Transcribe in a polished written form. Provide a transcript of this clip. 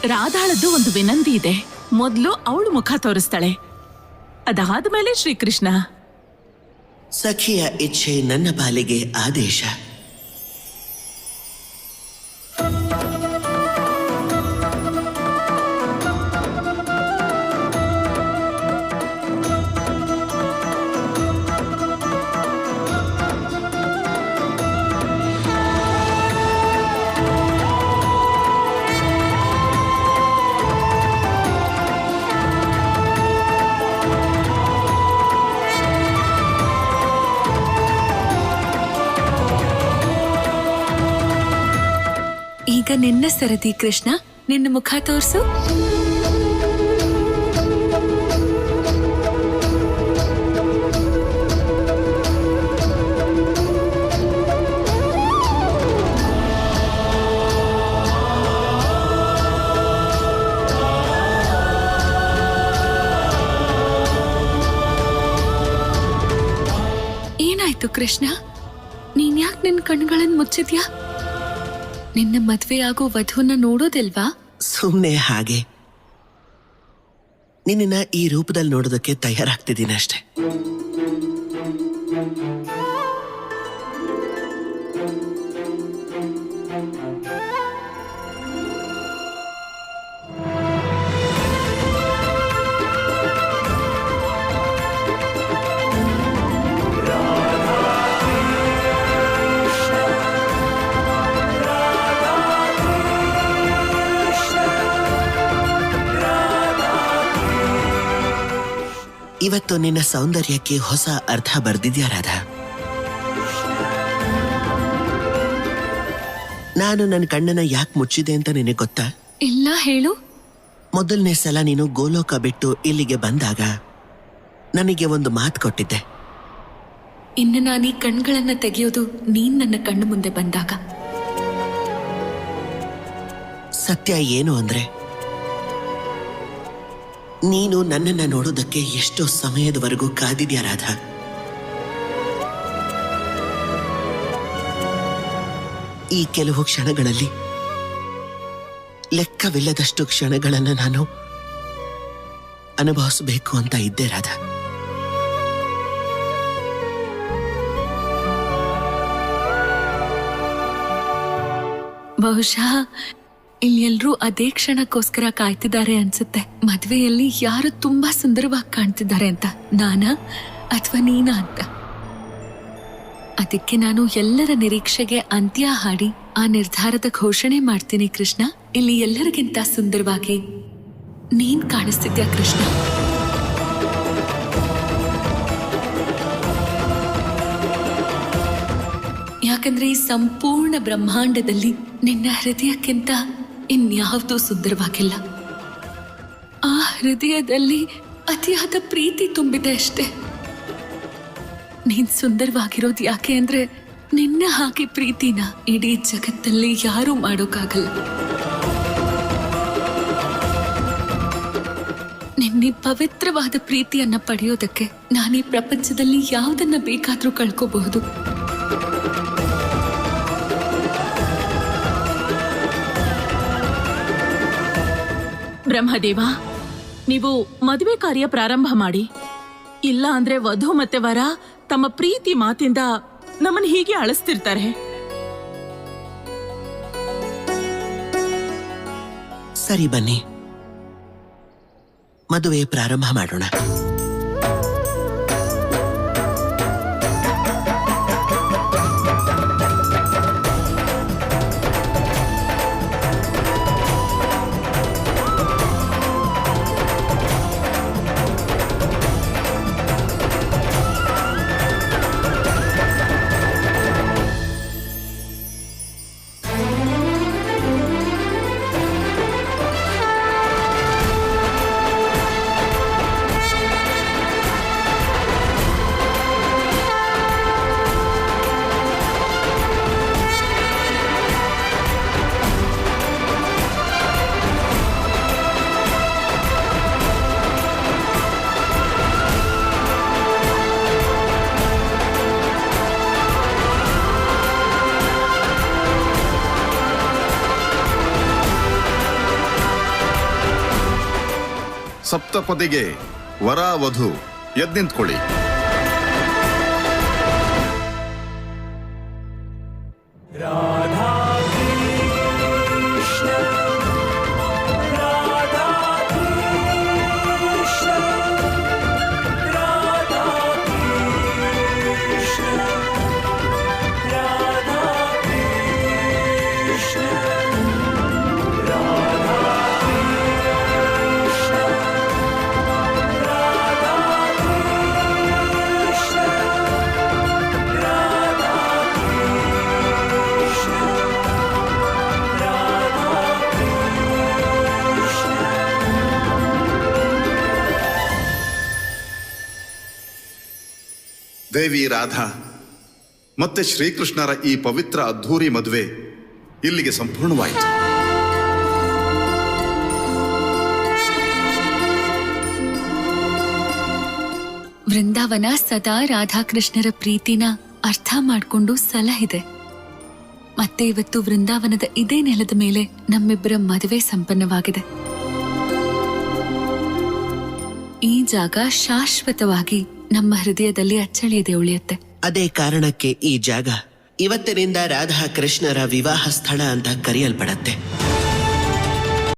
ರಾಧಾಳದ್ದು ಒಂದು ವಿನಂತಿ ಇದೆ. ಮೊದಲು ಅವಳು ಮುಖ ತೋರಿಸ್ತಾಳೆ, ಅದಾದ್ಮೇಲೆ ಶ್ರೀಕೃಷ್ಣ. ಸಖಿಯ ಇಚ್ಛೆ ನನ್ನ ಪಾಲಿಗೆ ಆದೇಶ. ಈಗ ನಿನ್ನ ಸರದಿ ಕೃಷ್ಣ, ನಿನ್ನ ಮುಖ ತೋರ್ಸು. ಏನಾಯ್ತು ಕೃಷ್ಣ, ನೀನ್ ಯಾಕೆ ನಿನ್ ಕಣ್ಗಳನ್ನ ಮುಚ್ಚಿದ್ಯಾ? ನಿನ್ನ ಮದ್ವೆಯಾಗೋ ವಧುವನ್ನ ನೋಡೋದಿಲ್ವಾ? ಸುಮ್ನೆ ಹಾಗೆ ನಿನ್ನ ಈ ರೂಪದಲ್ಲಿ ನೋಡೋದಕ್ಕೆ ತಯಾರಾಗ್ತಿದ್ದೀನಿ ಅಷ್ಟೆ. ಇವತ್ತು ನಿನ್ನ ಸೌಂದರ್ಯಕ್ಕೆ ಹೊಸ ಅರ್ಥ ಬರ್ದಿದ್ಯಾ ರಾಧಾ? ನಾನು ನನ್ನ ಕಣ್ಣನ್ನ ಯಾಕೆ ಮುಚ್ಚಿದೆ ಅಂತ ನಿನಗೆ ಗೊತ್ತಾ? ಇಲ್ಲ, ಹೇಳು. ಮೊದಲನೇ ಸಲ ನೀನು ಗೋಲೋಕ ಬಿಟ್ಟು ಇಲ್ಲಿಗೆ ಬಂದಾಗ ನನಗೆ ಒಂದು ಮಾತು ಕೊಟ್ಟಿದ್ದೆ. ಇನ್ನು ನಾನೀ ಕಣ್ಗಳನ್ನ ತೆಗೆಯೋದು ನೀನ್ ನನ್ನ ಕಣ್ಣು ಮುಂದೆ ಬಂದಾಗ. ಸತ್ಯ ಏನು ಅಂದ್ರೆ, ನೀನು ನನ್ನನ್ನ ನೋಡೋದಕ್ಕೆ ಎಷ್ಟೋ ಸಮಯದವರೆಗೂ ಕಾದಿದ್ಯಾ ರಾಧಾ. ಈ ಕೆಲವು ಕ್ಷಣಗಳಲ್ಲಿ ಲೆಕ್ಕವಿಲ್ಲದಷ್ಟು ಕ್ಷಣಗಳನ್ನು ನಾನು ಅನುಭವಿಸಬೇಕು ಅಂತ ಇದ್ದೆ ರಾಧಾ. ಬಹುಶಃ ಇಲ್ಲಿ ಎಲ್ರೂ ಅದೇ ಕ್ಷಣಕ್ಕೋಸ್ಕರ ಕಾಯ್ತಿದ್ದಾರೆ ಅನ್ಸುತ್ತೆ. ಮದ್ವೆಯಲ್ಲಿ ಯಾರು ತುಂಬಾ ಸುಂದರವಾಗಿ ಕಾಣ್ತಿದ್ದಾರೆ ಅಂತ, ನಾನಾ ಅಥವಾ ನೀನಾ ಅಂತ. ಅದಕ್ಕೆ ನಾನು ಎಲ್ಲರ ನಿರೀಕ್ಷೆಗೆ ಅಂತ್ಯ ಹಾಡಿ ಆ ನಿರ್ಧಾರದ ಘೋಷಣೆ ಮಾಡ್ತೀನಿ ಕೃಷ್ಣ. ಇಲ್ಲಿ ಎಲ್ಲರಿಗಿಂತ ಸುಂದರವಾಗಿ ನೀನ್ ಕಾಣಿಸ್ತಿದ್ಯಾ ಕೃಷ್ಣ. ಯಾಕಂದ್ರೆ ಈ ಸಂಪೂರ್ಣ ಬ್ರಹ್ಮಾಂಡದಲ್ಲಿ ನಿನ್ನ ಹೃದಯಕ್ಕಿಂತ ಇನ್ಯಾವುದೂ ಸುಂದರವಾಗಿಲ್ಲ. ಆ ಹೃದಯದಲ್ಲಿ ಅತಿಯಾದ ಪ್ರೀತಿ ತುಂಬಿದೆ ಅಷ್ಟೇ. ನೀನ್ ಸುಂದರವಾಗಿರೋದು ಯಾಕೆ ಅಂದ್ರೆ ನಿನ್ನ ಹಾಗೆ ಪ್ರೀತಿನ ಇಡೀ ಜಗತ್ತಲ್ಲಿ ಯಾರೂ ಮಾಡೋಕ್ಕಾಗಲ್ಲ. ನಿನ್ನ ಪವಿತ್ರವಾದ ಪ್ರೀತಿಯನ್ನ ಪಡೆಯೋದಕ್ಕೆ ನಾನೀ ಪ್ರಪಂಚದಲ್ಲಿ ಯಾವುದನ್ನ ಬೇಕಾದ್ರೂ ಕಳ್ಕೋಬಹುದು. ಬ್ರಹ್ಮದೇವ, ನೀವು ಮದುವೆ ಕಾರ್ಯ ಪ್ರಾರಂಭ ಮಾಡಿ. ಇಲ್ಲ ಅಂದ್ರೆ ವಧು ಮತ್ತೆ ವರ ತಮ್ಮ ಪ್ರೀತಿ ಮಾತಿಂದ ನಮ್ಮನ್ನು ಹೀಗೆ ಅಳಿಸ್ತಿರ್ತಾರೆ. ಸರಿ, ಬನ್ನಿ ಮದುವೆ ಪ್ರಾರಂಭ ಮಾಡೋಣ. ಸಪ್ತಪದಿಗೆ ವರ ವಧು ಎದ್ದು ನಿಂತ್ಕೊಳ್ಳಿ. ದೇವಿ ರಾಧಾ ಮತ್ತೆ ಶ್ರೀಕೃಷ್ಣರ ಈ ಪವಿತ್ರ ಅದ್ಧೂರಿ ಮದುವೆ ಇಲ್ಲಿಗೆ ಸಂಪೂರ್ಣವಾಯಿತು. ವೃಂದಾವನ ಸದಾ ರಾಧಾಕೃಷ್ಣರ ಪ್ರೀತಿನ ಅರ್ಥ ಮಾಡ್ಕೊಂಡು ಸಲಹಿದೆ. ಮತ್ತೆ ಇವತ್ತು ವೃಂದಾವನದ ಇದೇ ನೆಲದ ಮೇಲೆ ನಮ್ಮಿಬ್ಬರ ಮದುವೆ ಸಂಪನ್ನವಾಗಿದೆ. ಈ ಜಾಗ ಶಾಶ್ವತವಾಗಿ ನಮ್ಮ ಹೃದಯದಲ್ಲಿ ಅಚ್ಚಳಿಯದೆ ಉಳಿಯುತ್ತೆ. ಅದೇ ಕಾರಣಕ್ಕೆ ಈ ಜಾಗ ಇವತ್ತಿನಿಂದ ರಾಧಾ ಕೃಷ್ಣರ ವಿವಾಹ ಸ್ಥಳ ಅಂತ ಕರೆಯಲ್ಪಡತ್ತೆ.